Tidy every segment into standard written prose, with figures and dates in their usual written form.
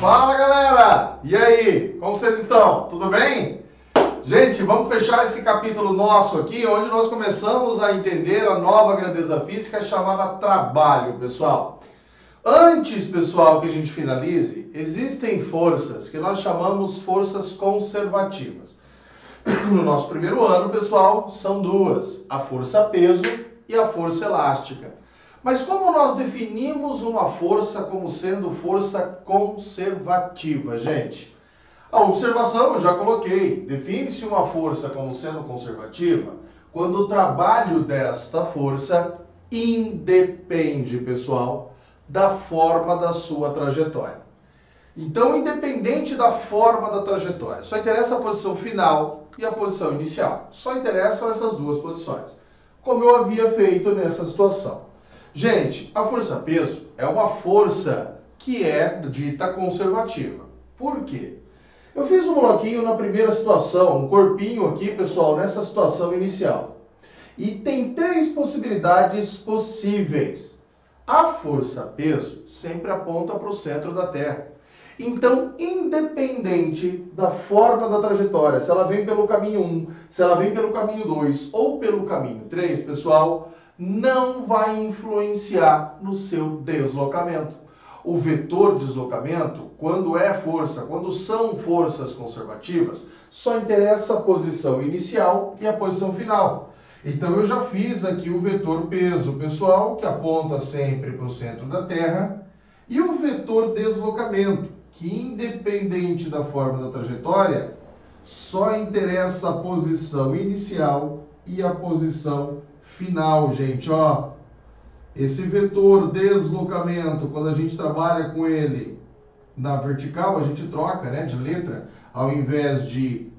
Fala galera! E aí? Como vocês estão? Tudo bem? Gente, vamos fechar esse capítulo nosso aqui, onde nós começamos a entender a nova grandeza física chamada trabalho, pessoal. Antes, pessoal, que a gente finalize, existem forças que nós chamamos forças conservativas. No nosso primeiro ano, pessoal, são duas, a força peso e a força elástica. Mas como nós definimos uma força como sendo força conservativa, gente? A observação eu já coloquei. Define-se uma força como sendo conservativa quando o trabalho desta força independe, pessoal, da forma da sua trajetória. Então, independente da forma da trajetória, só interessa a posição final e a posição inicial. Só interessam essas duas posições, como eu havia feito nessa situação. Gente, a força-peso é uma força que é dita conservativa. Por quê? Eu fiz um bloquinho na primeira situação, um corpinho aqui, pessoal, nessa situação inicial. E tem três possibilidades possíveis. A força-peso sempre aponta para o centro da Terra. Então, independente da forma da trajetória, se ela vem pelo caminho 1, se ela vem pelo caminho 2 ou pelo caminho 3, pessoal, não vai influenciar no seu deslocamento. O vetor deslocamento, quando é força, quando são forças conservativas, só interessa a posição inicial e a posição final. Então eu já fiz aqui o vetor peso, pessoal, que aponta sempre para o centro da Terra, e o vetor deslocamento, que independente da forma da trajetória, só interessa a posição inicial e a posição final, gente, ó. Esse vetor deslocamento, quando a gente trabalha com ele na vertical, a gente troca, né, de letra, ao invés de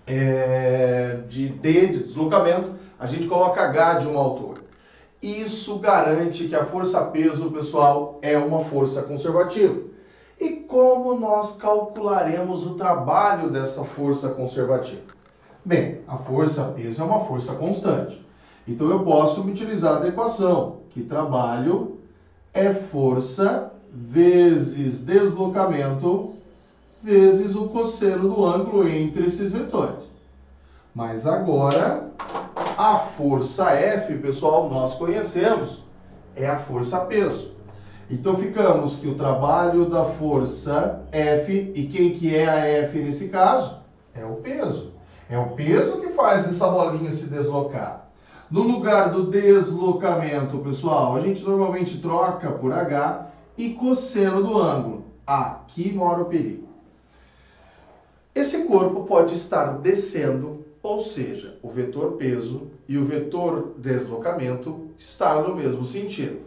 D, de deslocamento, a gente coloca H de uma altura. Isso garante que a força-peso, pessoal, é uma força conservativa. E como nós calcularemos o trabalho dessa força conservativa? Bem, a força-peso é uma força constante. Então eu posso utilizar a equação, que trabalho é força vezes deslocamento vezes o cosseno do ângulo entre esses vetores. Mas agora, a força F, pessoal, nós conhecemos, é a força-peso. Então ficamos que o trabalho da força F, e quem que é a F nesse caso? É o peso. É o peso que faz essa bolinha se deslocar. No lugar do deslocamento, pessoal, a gente normalmente troca por H e cosseno do ângulo. Aqui mora o perigo. Esse corpo pode estar descendo, ou seja, o vetor peso e o vetor deslocamento estar no mesmo sentido.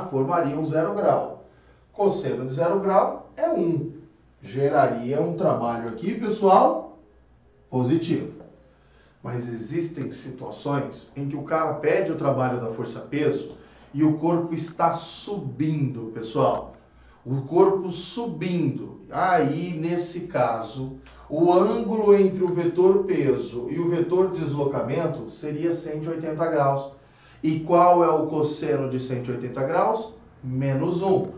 Formaria um 0 grau. Cosseno de 0 grau é 1. Geraria um trabalho aqui, pessoal, positivo. Mas existem situações em que o cara pede o trabalho da força-peso e o corpo está subindo, pessoal. O corpo subindo. Aí, nesse caso, o ângulo entre o vetor peso e o vetor deslocamento seria 180 graus. E qual é o cosseno de 180 graus? Menos 1.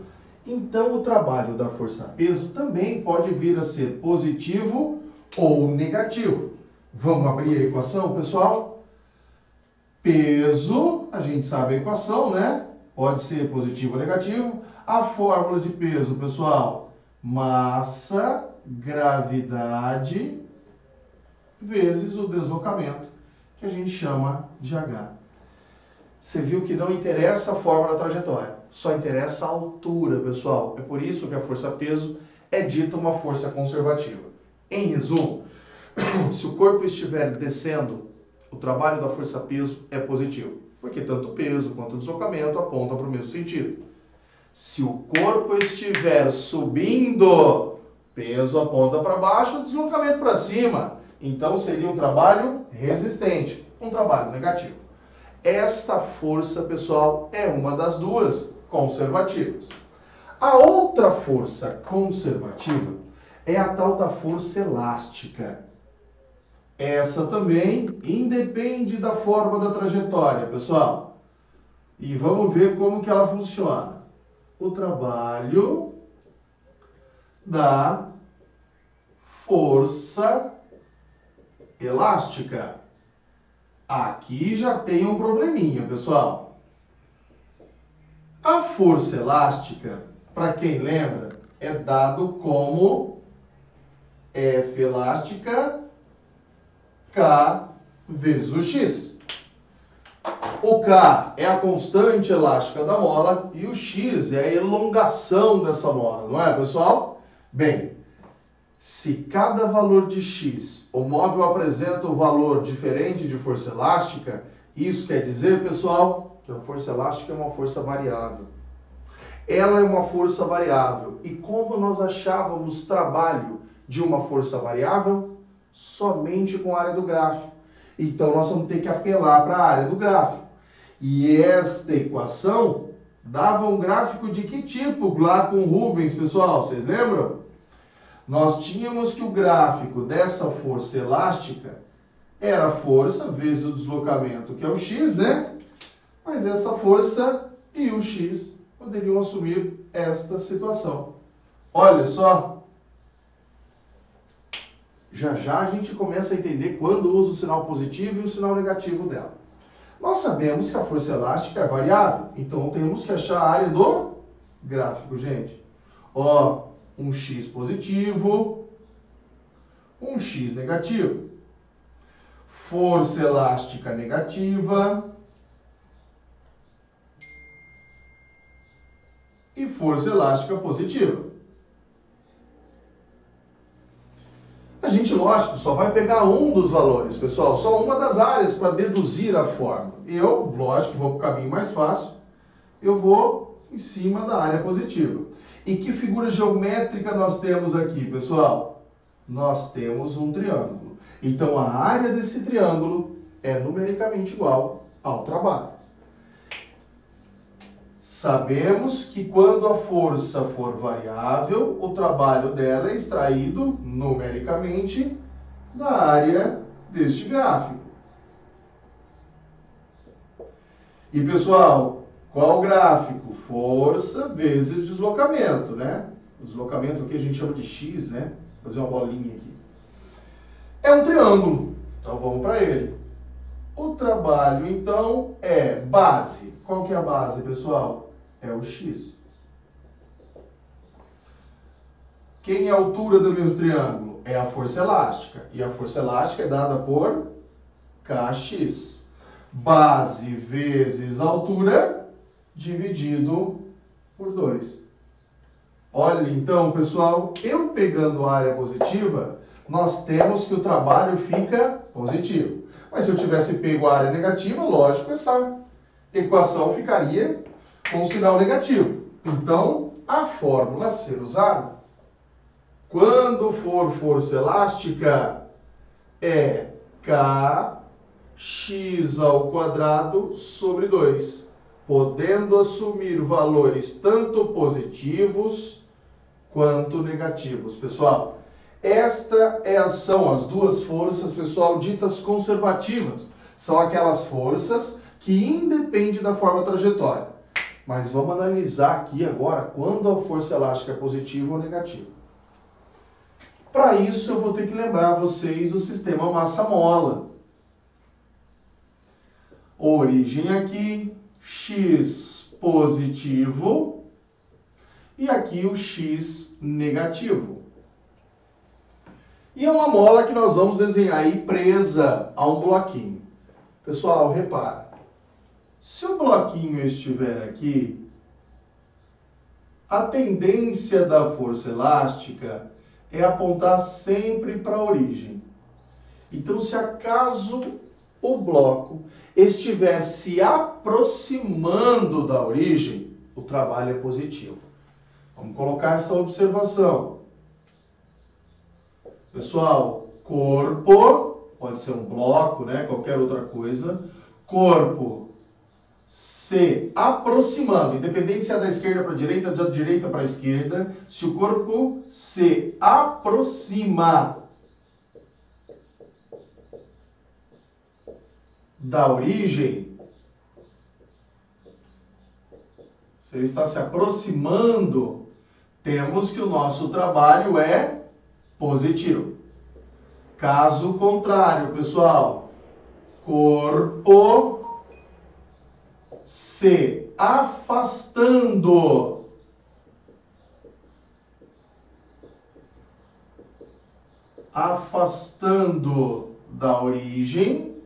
Então, o trabalho da força-peso também pode vir a ser positivo ou negativo. Vamos abrir a equação, pessoal? Peso, a gente sabe a equação, né? Pode ser positivo ou negativo. A fórmula de peso, pessoal, massa, gravidade, vezes o deslocamento, que a gente chama de H. Você viu que não interessa a forma da trajetória, só interessa a altura, pessoal. É por isso que a força-peso é dita uma força conservativa. Em resumo, se o corpo estiver descendo, o trabalho da força-peso é positivo, porque tanto o peso quanto o deslocamento apontam para o mesmo sentido. Se o corpo estiver subindo, peso aponta para baixo, deslocamento para cima. Então seria um trabalho resistente, um trabalho negativo. Esta força, pessoal, é uma das duas conservativas. A outra força conservativa é a tal da força elástica. Essa também independe da forma da trajetória, pessoal. E vamos ver como que ela funciona. O trabalho da força elástica. Aqui já tem um probleminha, pessoal. A força elástica, para quem lembra, é dado como F elástica K vezes o X. O K é a constante elástica da mola e o X é a elongação dessa mola, não é, pessoal? Bem, se cada valor de X o móvel apresenta um valor diferente de força elástica, isso quer dizer, pessoal, que a força elástica é uma força variável. Ela é uma força variável. E como nós achávamos trabalho de uma força variável? Somente com a área do gráfico. Então, nós vamos ter que apelar para a área do gráfico. E esta equação dava um gráfico de que tipo lá com Rubens, pessoal? Vocês lembram? Nós tínhamos que o gráfico dessa força elástica era a força vezes o deslocamento, que é o x, né? Mas essa força e o x poderiam assumir esta situação. Olha só. Já já a gente começa a entender quando usa o sinal positivo e o sinal negativo dela. Nós sabemos que a força elástica é variável, então temos que achar a área do gráfico, gente. Ó, um x positivo, um x negativo. Força elástica negativa e força elástica positiva. A gente, lógico, só vai pegar um dos valores, pessoal, só uma das áreas para deduzir a fórmula. Eu, lógico, vou para o caminho mais fácil, eu vou em cima da área positiva. E que figura geométrica nós temos aqui, pessoal? Nós temos um triângulo. Então, a área desse triângulo é numericamente igual ao trabalho. Sabemos que quando a força for variável, o trabalho dela é extraído numericamente da área deste gráfico. E, pessoal, qual o gráfico? Força vezes deslocamento, né? O deslocamento aqui a gente chama de x, né? Vou fazer uma bolinha aqui. É um triângulo, então vamos para ele. O trabalho, então, é base. Qual que é a base, pessoal? É o x. Quem é a altura do mesmo triângulo? É a força elástica. E a força elástica é dada por kx. Base vezes altura dividido por 2. Olha, então, pessoal, eu pegando a área positiva, nós temos que o trabalho fica positivo. Mas se eu tivesse pego a área negativa, lógico, essa equação ficaria com o sinal negativo. Então, a fórmula a ser usada, quando for força elástica, é kx ao quadrado sobre 2, podendo assumir valores tanto positivos quanto negativos. Pessoal, são as duas forças, pessoal, ditas conservativas. São aquelas forças que independem da forma trajetória. Mas vamos analisar aqui agora quando a força elástica é positiva ou negativa. Para isso, eu vou ter que lembrar vocês do sistema massa-mola. Origem aqui, x positivo e aqui o x negativo. E é uma mola que nós vamos desenhar aí presa a um bloquinho. Pessoal, repara. Se o bloquinho estiver aqui, a tendência da força elástica é apontar sempre para a origem. Então, se acaso o bloco estiver se aproximando da origem, o trabalho é positivo. Vamos colocar essa observação. Pessoal, corpo, pode ser um bloco, né? Qualquer outra coisa. Corpo se aproximando, independente se é da esquerda para a direita, da direita para a esquerda, se o corpo se aproxima da origem, se ele está se aproximando, temos que o nosso trabalho é positivo. Caso contrário, pessoal, corpo se afastando da origem,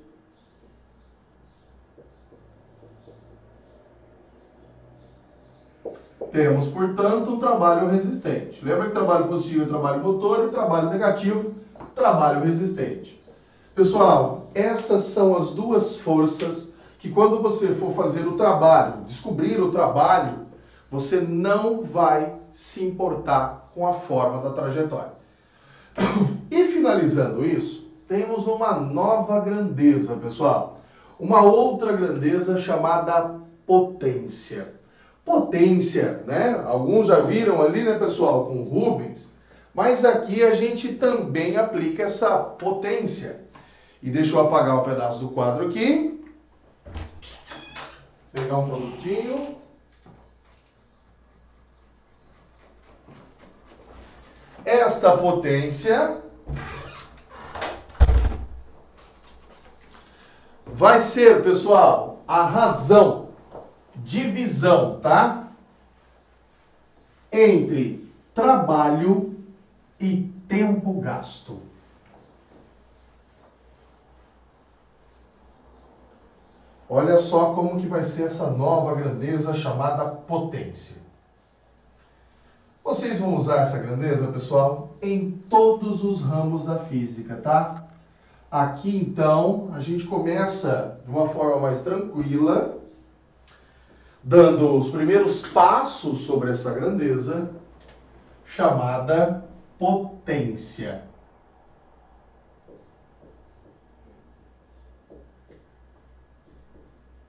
temos, portanto, um trabalho resistente. Lembra que trabalho positivo é trabalho motor e trabalho negativo, trabalho resistente. Pessoal, essas são as duas forças que quando você for fazer o trabalho, descobrir o trabalho, você não vai se importar com a forma da trajetória. E finalizando isso, temos uma nova grandeza, pessoal. Uma outra grandeza chamada potência. Potência, né? Alguns já viram ali, né, pessoal, com Rubens, mas aqui a gente também aplica essa potência. E deixa eu apagar um pedaço do quadro aqui. Pegar um produtinho. Esta potência vai ser, pessoal, a razão, divisão, tá? Entre trabalho e tempo gasto. Olha só como que vai ser essa nova grandeza chamada potência. Vocês vão usar essa grandeza, pessoal, em todos os ramos da física, tá? Aqui, então, a gente começa de uma forma mais tranquila, dando os primeiros passos sobre essa grandeza, chamada potência.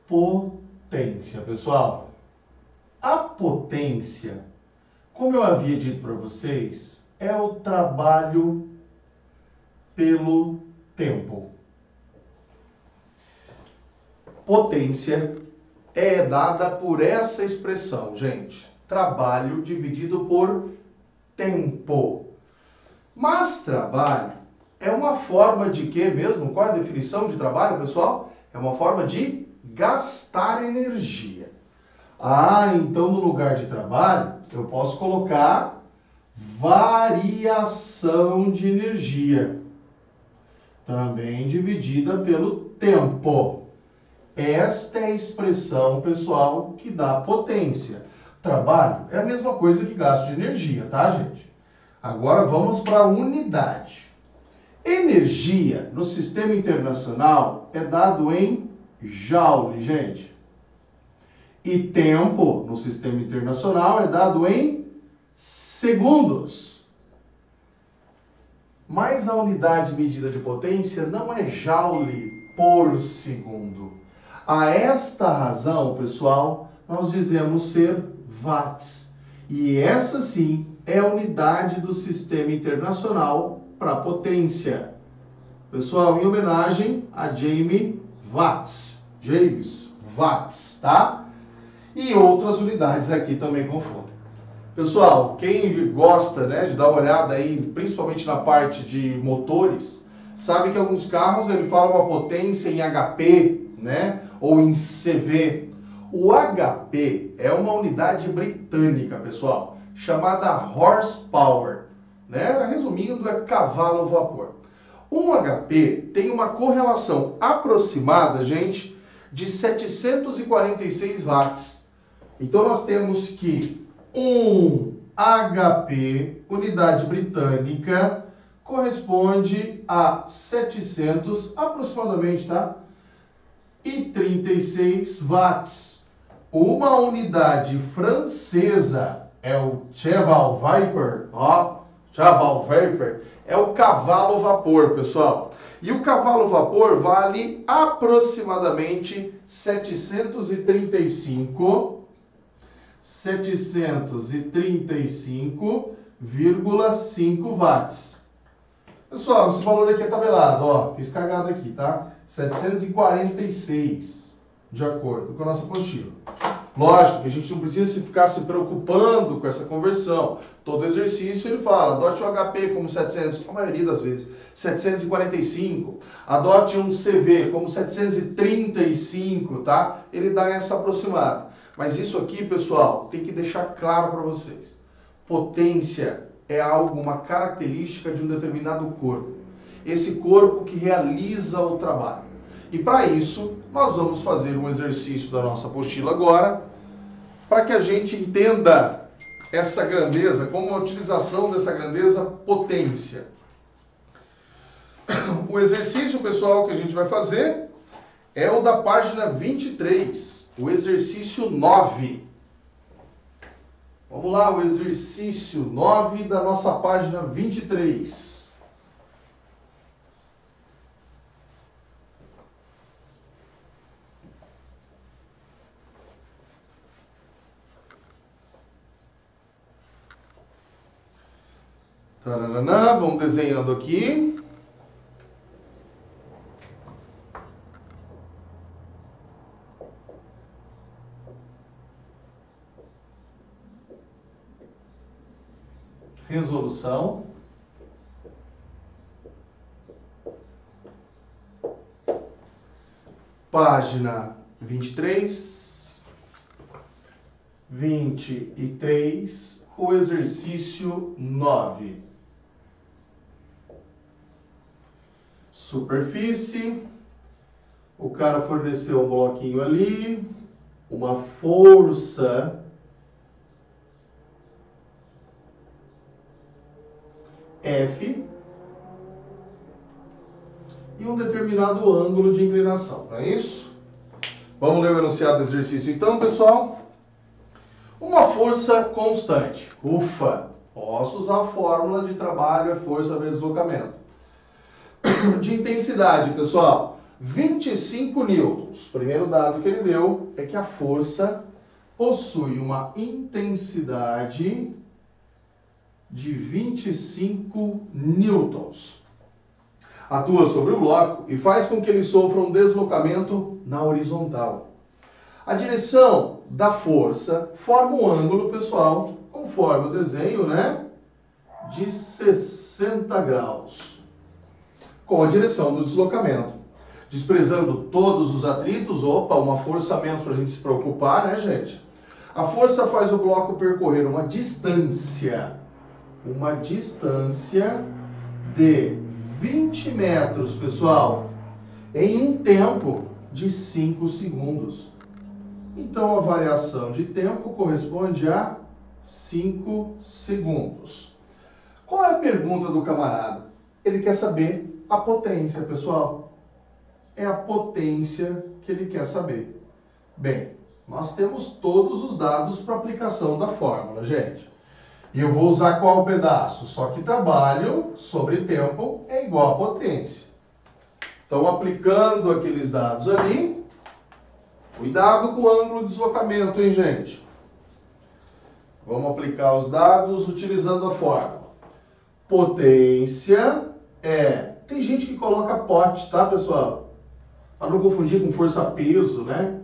Potência, pessoal. A potência, como eu havia dito para vocês, é o trabalho pelo tempo. Potência é dada por essa expressão, gente. Trabalho dividido por tempo. Mas trabalho é uma forma de quê mesmo? Qual é a definição de trabalho, pessoal? É uma forma de gastar energia. Ah, então no lugar de trabalho, eu posso colocar variação de energia. Também dividida pelo tempo. Esta é a expressão, pessoal, que dá potência. Trabalho é a mesma coisa que gasto de energia, tá, gente? Agora vamos para a unidade. Energia no sistema internacional é dado em joule, gente. E tempo no sistema internacional é dado em segundos. Mas a unidade medida de potência não é joule por segundo. A esta razão, pessoal, nós dizemos ser watts. E essa sim é a unidade do sistema internacional para potência. Pessoal, em homenagem a James Watts, tá? E outras unidades aqui também confundem. Pessoal, quem gosta, né, de dar uma olhada aí, principalmente na parte de motores, sabe que alguns carros ele fala uma potência em HP, né, ou em CV. O HP é uma unidade britânica, pessoal, chamada horsepower, né? Resumindo, é cavalo-vapor. Um HP tem uma correlação aproximada, gente, de 746 watts. Então nós temos que um HP, unidade britânica, corresponde a 700, aproximadamente, tá? E 36 watts. Uma unidade francesa é o Cheval Viper, ó, Cheval Viper, é o cavalo vapor, pessoal. E o cavalo vapor vale aproximadamente 735,5 watts. Pessoal, esse valor aqui é tabelado, ó, fiz cagada aqui, tá? 746, de acordo com a nossa apostila. Lógico que a gente não precisa ficar se preocupando com essa conversão. Todo exercício ele fala, adote um HP como 700, a maioria das vezes, 745. Adote um CV como 735, tá? Ele dá essa aproximada. Mas isso aqui, pessoal, tem que deixar claro para vocês. Potência é algo, uma característica de um determinado corpo. Esse corpo que realiza o trabalho. E para isso, nós vamos fazer um exercício da nossa apostila agora, para que a gente entenda essa grandeza, como a utilização dessa grandeza potência. O exercício, pessoal, que a gente vai fazer é o da página 23, o exercício 9. Vamos lá, o exercício 9 da nossa página 23. Taranana, vamos desenhando aqui. Resolução. Página 23, 23, o exercício 9. Superfície, o cara forneceu um bloquinho ali, uma força F e um determinado ângulo de inclinação, não é isso? Vamos ler o enunciado do exercício então, pessoal. Uma força constante. Ufa! Posso usar a fórmula de trabalho, é força vezes deslocamento. De intensidade, pessoal, 25 newtons. O primeiro dado que ele deu é que a força possui uma intensidade de 25 newtons. Atua sobre o bloco e faz com que ele sofra um deslocamento na horizontal. A direção da força forma um ângulo, pessoal, conforme o desenho, né? De 60 graus. Com a direção do deslocamento. Desprezando todos os atritos, opa, uma força a menos para a gente se preocupar, né, gente? A força faz o bloco percorrer uma distância de 20 metros, pessoal, em um tempo de 5 segundos. Então, a variação de tempo corresponde a 5 segundos. Qual é a pergunta do camarada? Ele quer saber a potência, pessoal. É a potência que ele quer saber. Bem, nós temos todos os dados para aplicação da fórmula, gente. E eu vou usar qual pedaço? Só que trabalho sobre tempo é igual a potência. Então, aplicando aqueles dados ali, cuidado com o ângulo de deslocamento, hein, gente? Vamos aplicar os dados utilizando a fórmula. Potência é... Tem gente que coloca pote, tá, pessoal? Para não confundir com força-peso, né?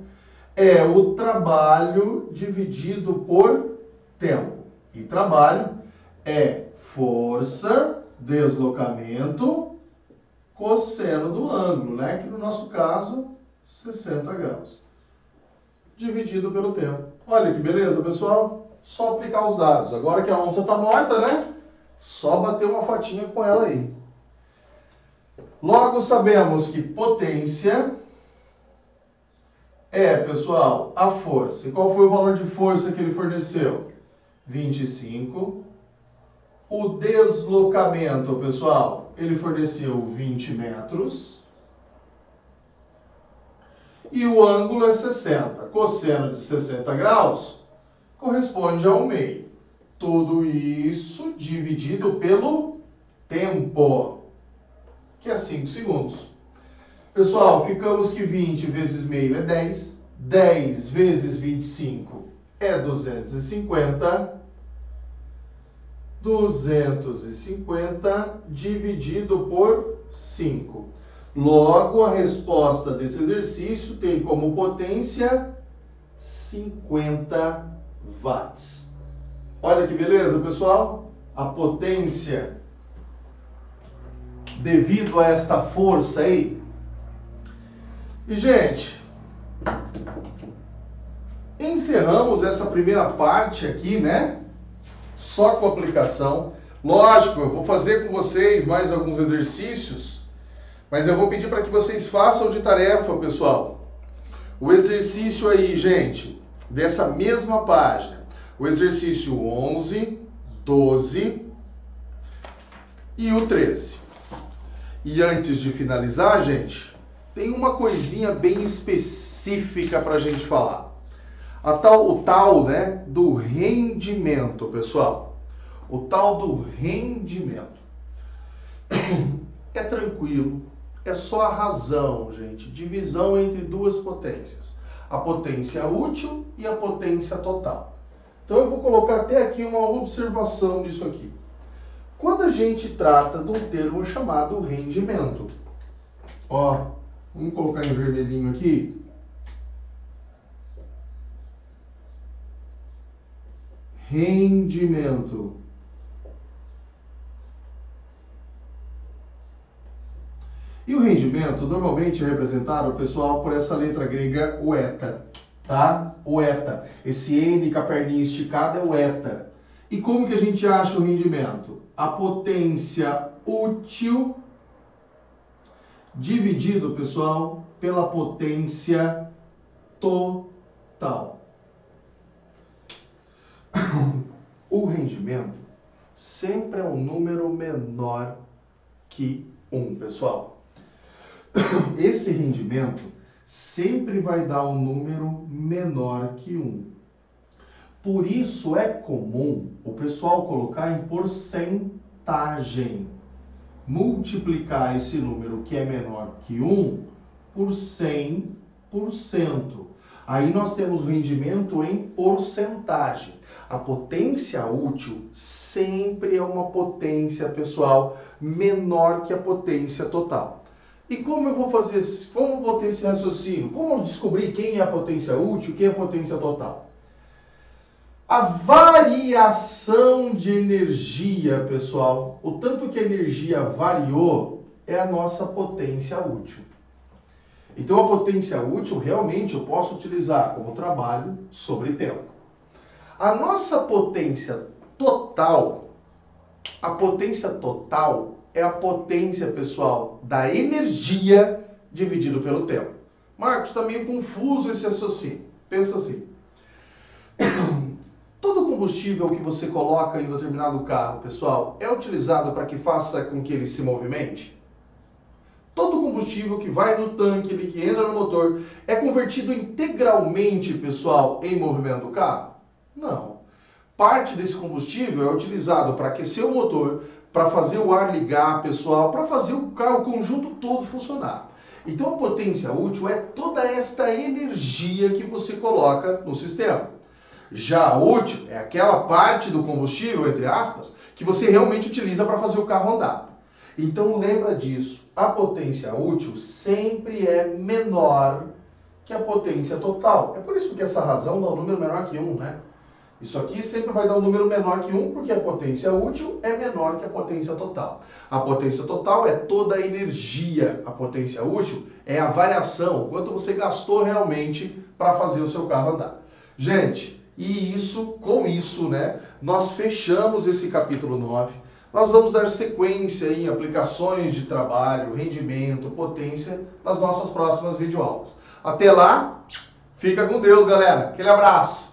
É o trabalho dividido por tempo. E trabalho é força, deslocamento, cosseno do ângulo, né? Que no nosso caso, 60 graus. Dividido pelo tempo. Olha que beleza, pessoal? Só aplicar os dados. Agora que a onça está morta, né? Só bater uma fotinha com ela aí. Logo sabemos que potência é, pessoal, a força. E qual foi o valor de força que ele forneceu? 25. O deslocamento, pessoal, ele forneceu 20 metros. E o ângulo é 60. Cosseno de 60 graus corresponde a 1/2. Tudo isso dividido pelo tempo, que é 5 segundos. Pessoal, ficamos que 20 vezes meio é 10. 10 vezes 25 é 250. 250 dividido por 5. Logo, a resposta desse exercício tem como potência 50 watts. Olha que beleza, pessoal. A potência devido a esta força aí. E, gente, encerramos essa primeira parte aqui, né? Só com aplicação. Lógico, eu vou fazer com vocês mais alguns exercícios, mas eu vou pedir para que vocês façam de tarefa, pessoal. O exercício aí, gente, dessa mesma página. O exercício 11, 12 e o 13. E antes de finalizar, gente, tem uma coisinha bem específica para a gente falar. O tal, né, do rendimento, pessoal. O tal do rendimento. É tranquilo, é só a razão, gente. Divisão entre duas potências. A potência útil e a potência total. Então eu vou colocar até aqui uma observação nisso aqui. Quando a gente trata de um termo chamado rendimento, ó, vamos colocar em vermelhinho aqui. Rendimento. E o rendimento normalmente é representado, pessoal, por essa letra grega o eta, tá? O eta. Esse N com a perninha esticada é o eta. E como que a gente acha o rendimento? A potência útil dividido, pessoal, pela potência total. O rendimento sempre é um número menor que 1, pessoal. Esse rendimento sempre vai dar um número menor que 1. Por isso é comum o pessoal colocar em porcentagem. Multiplicar esse número que é menor que 1 por 100%. Aí nós temos rendimento em porcentagem. A potência útil sempre é uma potência, pessoal, menor que a potência total. E como eu vou fazer, como eu vou ter esse raciocínio? Como eu descobrir quem é a potência útil e quem é a potência total? A variação de energia, pessoal, o tanto que a energia variou, é a nossa potência útil. Então a potência útil realmente eu posso utilizar como trabalho sobre tempo. A nossa potência total, é a potência, pessoal, da energia dividido pelo tempo. Marcos, está meio confuso esse raciocínio. Pensa assim. Todo combustível que você coloca em um determinado carro, pessoal, é utilizado para que faça com que ele se movimente? Todo combustível que vai no tanque, ele que entra no motor, é convertido integralmente, pessoal, em movimento do carro? Não. Parte desse combustível é utilizado para aquecer o motor, para fazer o ar ligar, pessoal, para fazer o carro, o conjunto todo funcionar. Então a potência útil é toda esta energia que você coloca no sistema. Já a útil é aquela parte do combustível, entre aspas, que você realmente utiliza para fazer o carro andar. Então lembra disso, a potência útil sempre é menor que a potência total. É por isso que essa razão dá um número menor que 1, né? Isso aqui sempre vai dar um número menor que 1, porque a potência útil é menor que a potência total. A potência total é toda a energia. A potência útil é a variação, o quanto você gastou realmente para fazer o seu carro andar. Gente, e com isso, né, nós fechamos esse capítulo 9. Nós vamos dar sequência em aplicações de trabalho, rendimento, potência nas nossas próximas videoaulas. Até lá, fica com Deus, galera. Aquele abraço.